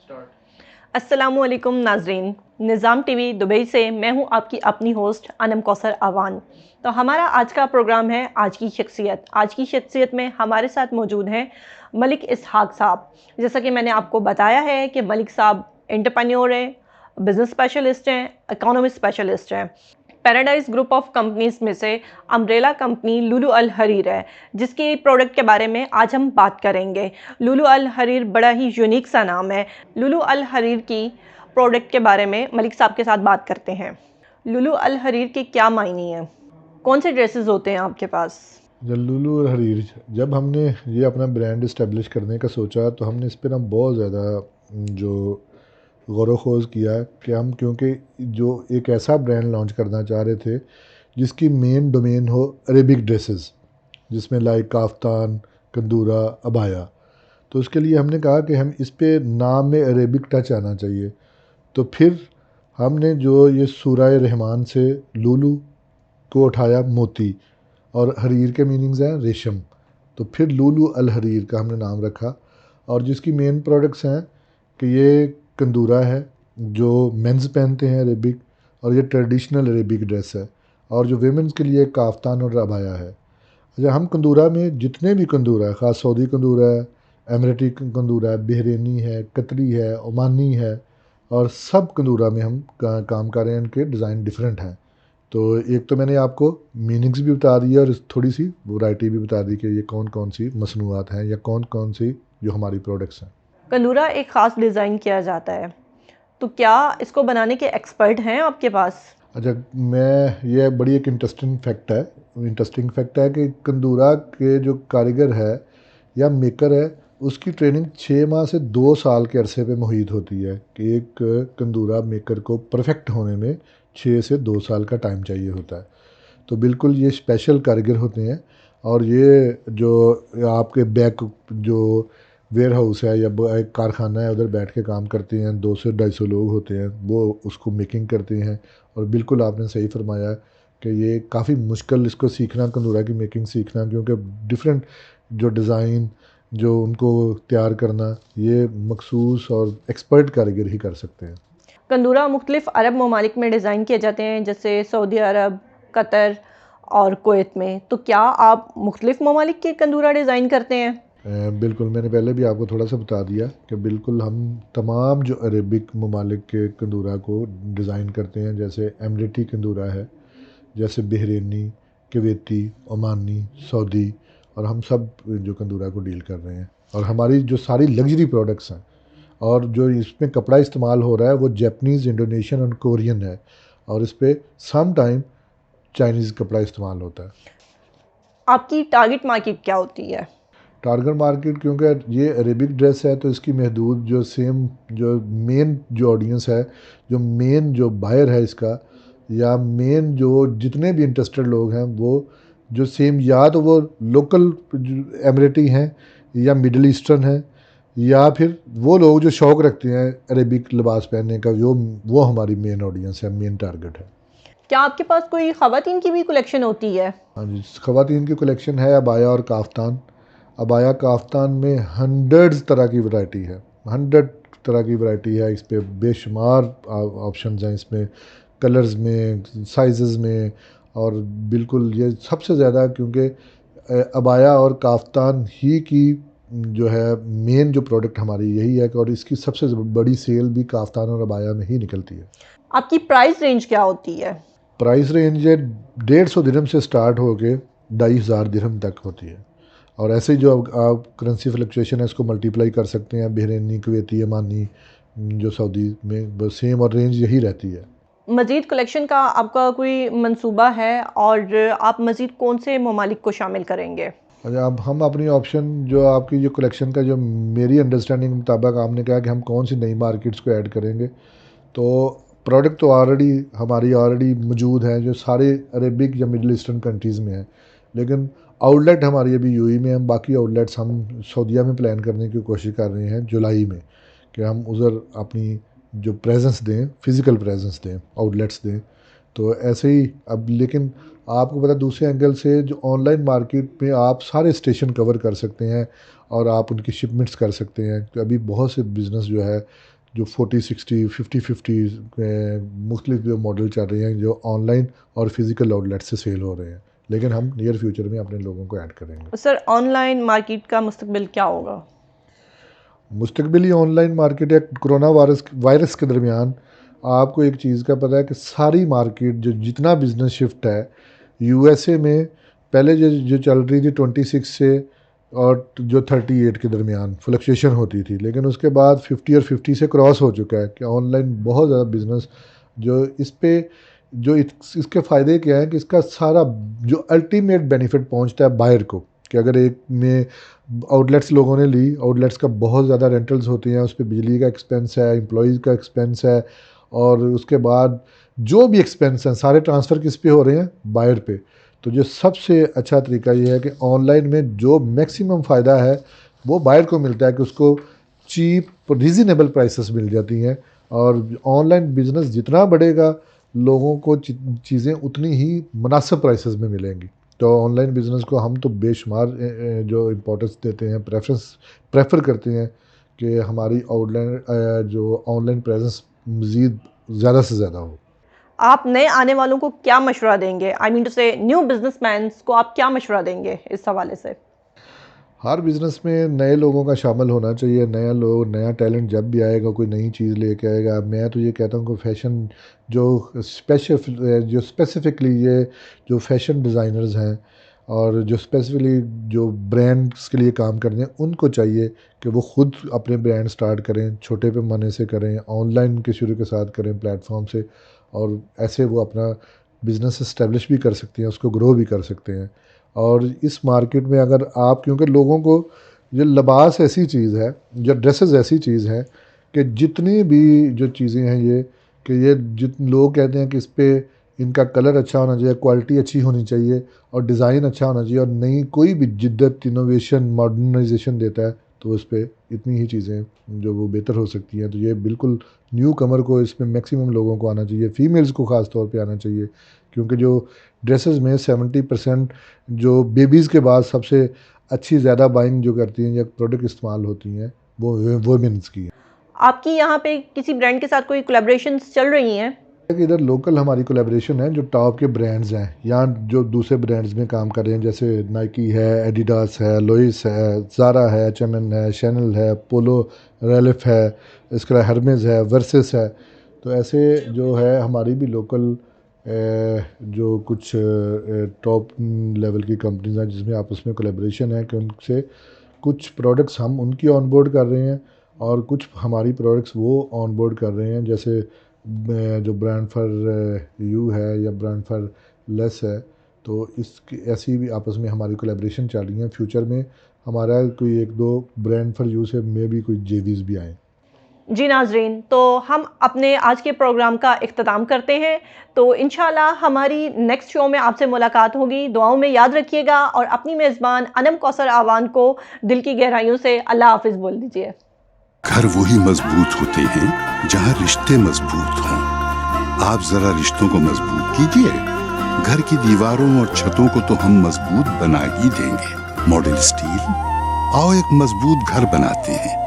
अस्सलामुअलैकुम नाजरीन, निज़ाम TV Dubai से मैं हूं आपकी अपनी होस्ट अनम कौसर आवान। तो हमारा आज का प्रोग्राम है आज की शख्सियत। आज की शख्सियत में हमारे साथ मौजूद हैं मलिक इसहाक साहब। जैसा कि मैंने आपको बताया है कि मलिक साहब एंटरप्रेन्योर हैं, बिजनेस स्पेशलिस्ट हैं, इकोनॉमी स्पेशलिस्ट हैं। पैराडाइज ग्रुप ऑफ कंपनीज में से अम्ब्रेला कंपनी लुलु अल हरीर है, जिसकी प्रोडक्ट के बारे में आज हम बात करेंगे। लुलु अल हरीर बड़ा ही यूनिक सा नाम है। लुलु अल हरीर की प्रोडक्ट के बारे में मलिक साहब के साथ बात करते हैं। लुलु अल हरीर के क्या मायने हैं, कौन से ड्रेसेस होते हैं आपके पास? लुलु और हरीर, जब हमने ये अपना ब्रांड इस्टेब्लिश करने का सोचा तो हमने इस पर ना बहुत ज़्यादा जो गौर खोज किया कि हम, क्योंकि जो एक ऐसा ब्रांड लॉन्च करना चाह रहे थे जिसकी मेन डोमेन हो अरेबिक ड्रेसेस, जिसमें लाइक काफ्तान, कंदूरा, अबाया। तो उसके लिए हमने कहा कि हम इस पे नाम में अरेबिक टच आना चाहिए। तो फिर हमने जो ये सूरह रहमान से लुलु को उठाया, मोती, और हरीर के मीनिंग्स हैं रेशम। तो फिर लुलु अल हरीर का हमने नाम रखा। और जिसकी मेन प्रोडक्ट्स हैं कि ये कंदूरा है जो मेंस पहनते हैं अरेबिक, और ये ट्रेडिशनल अरेबिक ड्रेस है। और जो वेमेंस के लिए काफ्तान और अबाया है। अच्छा, हम कंदूरा में जितने भी कंदूरा है, ख़ास सऊदी कंदूरा है, एमरेटी कंदूरा है, बहरीनी है, कतरी है, ओमानी है, और सब कंदूरा में हम काम कर रहे हैं। इनके डिज़ाइन डिफरेंट हैं। तो एक तो मैंने आपको मीनिंग्स भी बता दिया और थोड़ी सी वैरायटी भी बता दी कि ये कौन कौन सी मसनूआत हैं या कौन कौन सी जो हमारी प्रोडक्ट्स हैं। कंदूरा एक ख़ास डिज़ाइन किया जाता है, तो क्या इसको बनाने के एक्सपर्ट हैं आपके पास? अच्छा, मैं ये बड़ी एक इंटरेस्टिंग फैक्ट है कि कंदूरा के जो कारीगर है या मेकर है, उसकी ट्रेनिंग 6 माह से 2 साल के अरसे पे मुहित होती है। कि एक कंदूरा मेकर को परफेक्ट होने में 6 से 2 साल का टाइम चाहिए होता है। तो बिल्कुल ये स्पेशल कारीगर होते हैं। और ये जो आपके बैक जो वेयर हाउस है या एक कारखाना है, उधर बैठ के काम करते हैं, 200 से 250 लोग होते हैं, वो उसको मेकिंग करते हैं। और बिल्कुल आपने सही फरमाया कि ये काफ़ी मुश्किल इसको सीखना, कंदूरा की मेकिंग सीखना, क्योंकि डिफरेंट जो डिज़ाइन जो उनको तैयार करना, ये मखसूस और एक्सपर्ट कारीगर ही कर सकते हैं। कंदूरा मुख्तलिफ अरब ममालिक में डिज़ाइन किए जाते हैं, जैसे सऊदी अरब, कतर और कुवैत में। तो क्या आप मुख्तलिफ ममालिक के कंदूरा डिज़ाइन करते हैं? बिल्कुल, मैंने पहले भी आपको थोड़ा सा बता दिया कि बिल्कुल हम तमाम जो अरेबिक ममालिक के कंदूरा को डिज़ाइन करते हैं। जैसे एमरेटी कंदूरा है, जैसे बहरीनी, कुवैती, ओमानी, सऊदी, और हम सब जो कंदूरा को डील कर रहे हैं। और हमारी जो सारी लग्जरी प्रोडक्ट्स हैं और जो इसमें कपड़ा इस्तेमाल हो रहा है वो जापानीज़, इंडोनेशियन और कोरियन है। और इस पर सम टाइम चाइनीज़ कपड़ा इस्तेमाल होता है। आपकी टारगेट मार्केट क्या होती है? टारगेट मार्केट, क्योंकि ये अरेबिक ड्रेस है तो इसकी महदूद जो सेम जो मेन जो ऑडियंस है, जो मेन जो बायर है इसका, या मेन जो जितने भी इंटरेस्टेड लोग हैं, वो जो सेम, या तो वो लोकल एमरेटी हैं या मिडल ईस्टर्न हैं, या फिर वो लोग जो शौक़ रखते हैं अरेबिक लिबास पहनने का, वो हमारी मेन ऑडियंस है, मेन टारगेट है। क्या आपके पास कोई ख़वातीन की भी कलेक्शन होती है? हाँ जी, ख़वातीन की कलेक्शन है, अबाया और काफ्तान। अबाया काफ्तान में हंड्रेड्स तरह की वैरायटी है, 100 तरह की वैरायटी है। इस पे बेशुमार ऑप्शंस हैं इसमें, कलर्स में, साइज़ में। और बिल्कुल ये सबसे ज़्यादा, क्योंकि अबाया और काफ्तान ही की जो है मेन जो प्रोडक्ट हमारी यही है, और इसकी सबसे बड़ी सेल भी काफ्तान और अबाया में ही निकलती है। आपकी प्राइस रेंज क्या होती है? प्राइस रेंज है 150 दिरहम से स्टार्ट होके 2500 दिरहम तक होती है। और ऐसे ही जो आप करेंसी फ्लक्चुएशन है इसको मल्टीप्लाई कर सकते हैं, बहरीनी, कुवैती, ओमानी, जो सऊदी में बस सेम, और रेंज यही रहती है। मज़ीद कलेक्शन का आपका कोई मंसूबा है, और आप मज़ीद कौन से ममालिक को शामिल करेंगे? अच्छा, अब हम अपनी ऑप्शन जो आपकी जो कलेक्शन का, जो मेरी अंडरस्टैंडिंग के मुताबिक आपने कहा कि हम कौन सी नई मार्केट्स को ऐड करेंगे, तो प्रोडक्ट तो हमारी ऑलरेडी मौजूद हैं जो सारे अरेबिक या मिडल ईस्टर्न कंट्रीज़ में हैं। लेकिन आउटलेट हमारी अभी यूएई में हैं, बाकी आउटलेट्स हम सऊदीया में प्लान करने की कोशिश कर रहे हैं जुलाई में, कि हम उधर अपनी जो प्रेजेंस दें, फ़िज़िकल प्रेजेंस दें, आउटलेट्स दें। तो ऐसे ही अब लेकिन आपको पता दूसरे एंगल से जो ऑनलाइन मार्केट में आप सारे स्टेशन कवर कर सकते हैं और आप उनकी शिपमेंट्स कर सकते हैं। तो अभी बहुत से बिज़नेस जो है जो 40-60 50-50 मुख्तलिफ जो मॉडल चल रहे हैं जो ऑनलाइन और फिज़िकल आउटलेट से सेल हो रहे हैं, लेकिन हम नियर फ्यूचर में अपने लोगों को ऐड करेंगे। सर ऑनलाइन मार्केट का मुस्तकबिल क्या होगा? मुस्तकबिली ऑनलाइन मार्केट या कोरोना वायरस के दरमियान आपको एक चीज़ का पता है कि सारी मार्केट जो जितना बिज़नेस शिफ्ट है यूएसए में पहले जो जो चल रही थी 26 से और जो 38 के दरमियान फ्लक्चुएशन होती थी, लेकिन उसके बाद 50 और 50 से क्रॉस हो चुका है कि ऑनलाइन बहुत ज़्यादा बिज़नेस जो इस पे जो इसके फ़ायदे क्या हैं कि इसका सारा जो अल्टीमेट बेनिफिट पहुंचता है बायर को कि अगर एक में आउटलेट्स लोगों ने ली, आउटलेट्स का बहुत ज़्यादा रेंटल्स होती हैं, उस पर बिजली का एक्सपेंस है, एम्प्लॉयज़ का एक्सपेंस है और उसके बाद जो भी एक्सपेंस हैं सारे ट्रांसफ़र किस पे हो रहे हैं, बायर पे। तो जो सबसे अच्छा तरीका ये है कि ऑनलाइन में जो मैक्सिमम फ़ायदा है वो बायर को मिलता है कि उसको चीप रीज़नेबल प्राइसेस मिल जाती हैं और ऑनलाइन बिज़नेस जितना बढ़ेगा लोगों को चीज़ें उतनी ही मुनासिब प्राइसेस में मिलेंगी। तो ऑनलाइन बिज़नेस को हम तो बेशुमार जो इम्पोर्टेंस देते हैं, प्रेफर करते हैं कि हमारी आउटलाइन जो ऑनलाइन प्रेजेंस मज़ीद ज़्यादा से ज़्यादा हो। आप नए आने वालों को क्या मशवरा देंगे? आई मीन टू से न्यू बिजनेसमैन को आप क्या मशवरा देंगे इस हवाले से? हर बिज़नेस में नए लोगों का शामिल होना चाहिए। नया टैलेंट जब भी आएगा कोई नई चीज़ लेके आएगा। मैं तो ये कहता हूँ कि फ़ैशन जो स्पेसिफ़िकली ये जो फ़ैशन डिज़ाइनर्स हैं और जो स्पेसिफ़िकली जो ब्रांड्स के लिए काम करते हैं उनको चाहिए कि वो ख़ुद अपने ब्रांड स्टार्ट करें, छोटे पैमाने से करें, ऑनलाइन के शुरू के साथ करें प्लेटफॉर्म से और ऐसे वो अपना बिज़नेस इस्टेब्लिश भी कर सकते हैं, उसको ग्रो भी कर सकते हैं। और इस मार्केट में अगर आप क्योंकि लोगों को ये लिबास ऐसी चीज़ है, जो ड्रेसेस ऐसी चीज़ है कि जितनी भी जो चीज़ें हैं ये कि ये जित लोग कहते हैं कि इस पे इनका कलर अच्छा होना चाहिए, क्वालिटी अच्छी होनी चाहिए और डिज़ाइन अच्छा होना चाहिए और नई कोई भी जिद्दत, इनोवेशन, मॉडर्नाइजेशन देता है तो उस पे इतनी ही चीज़ें जो वो बेहतर हो सकती हैं। तो ये बिल्कुल न्यू कमर को इसमें मैक्सिमम लोगों को आना चाहिए, फ़ीमेल्स को ख़ास तौर पे आना चाहिए क्योंकि जो ड्रेसेस में 70% जो बेबीज़ के बाद सबसे अच्छी ज़्यादा बाइंग जो करती हैं या प्रोडक्ट इस्तेमाल होती हैं वो वुमेन्स की हैं। आपकी यहाँ पे किसी ब्रांड के साथ कोई कोलैबोरेशंस चल रही हैं? इधर लोकल हमारी कोलैबोरेशन है जो टॉप के ब्रांड्स हैं, यहाँ जो दूसरे ब्रांड्स में काम कर रहे हैं जैसे नाइकी है, एडिडास है, लोइस है, ज़ारा है, एच&एम है, शैनल है, पोलो रेलिफ है, इसके अलावा हर्मेस है, वर्सेस है। तो ऐसे जो है हमारी भी लोकल जो कुछ टॉप लेवल की कंपनीज हैं जिसमें आपस में कोलैबोरेशन है कि उनसे कुछ प्रोडक्ट्स हम उनकी ऑन बोर्ड कर रहे हैं और कुछ हमारी प्रोडक्ट्स वो ऑन बोर्ड कर रहे हैं। जैसे जो ब्रांड फॉर यू है या ब्रांड फॉर लेस है, तो इसकी ऐसी भी आपस में हमारी कोलैबोरेशन चल रही है। फ्यूचर में हमारा कोई 1-2 ब्रांड फॉर यू से में भी कोई जेवीज़ भी आएँ। जी नाज़रीन, तो हम अपने आज के प्रोग्राम का इख्तिताम करते हैं। तो इंशाल्लाह हमारी नेक्स्ट शो में आपसे मुलाकात होगी। दुआओं में याद रखिएगा और अपनी मेज़बान अनम कौसर आवान को दिल की गहराइयों से अल्लाह हाफ़िज़ बोल दीजिए। घर वही मजबूत होते हैं जहां रिश्ते मजबूत हों। आप जरा रिश्तों को मजबूत कीजिए। घर की दीवारों और छतों को तो हम मजबूत बना ही देंगे। मॉडर्न स्टील, आओ एक मजबूत घर बनाते हैं।